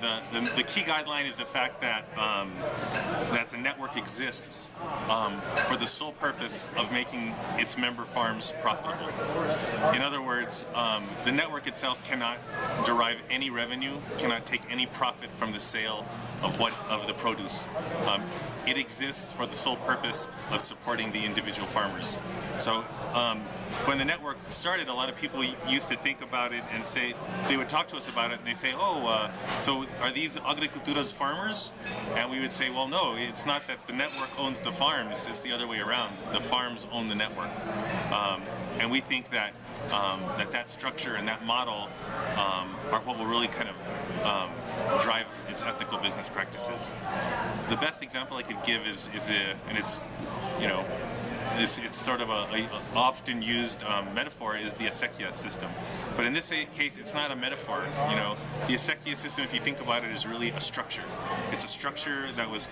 The key guideline is the fact that that the network exists for the sole purpose of making its member farms profitable. In other words, the network itself cannot derive any revenue, cannot take any profit from the sale of the produce. It exists for the sole purpose of supporting the individual farmers. So when the network started, a lot of people used to think about it and say, they would talk to us about it and they say, oh, so are these Agricultura's farmers? And we would say, well, no, it's not that the network owns the farms, it's the other way around. The farms own the network. And we think that that structure and that model are what will really kind of drive its ethical business practices. The best example I could give is and it's, you know, it's sort of a often used metaphor is the acequias system. But in this case, it's not a metaphor. You know, the acequias system, if you think about it, is really a structure. It's a structure that was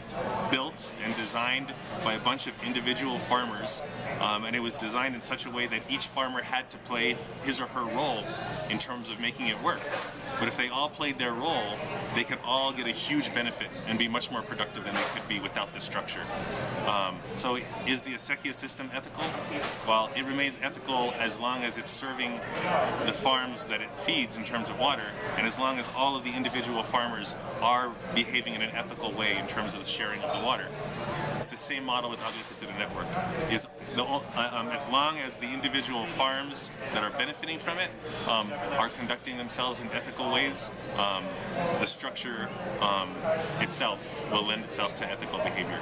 built and designed by a bunch of individual farmers, and it was designed in such a way that each farmer had to play his or her role in terms of making it work. But if they all played their role, they could all get a huge benefit and be much more productive than they could be without this structure. So is the acequia system ethical? Well, it remains ethical as long as it's serving the farms that it feeds in terms of water, and as long as all of the individual farmers are behaving in an ethical way in terms of the sharing of the water. It's the same model with Agricultura Network. As long as the individual farms that are benefiting from it are conducting themselves in ethical ways, the structure itself will lend itself to ethical behavior.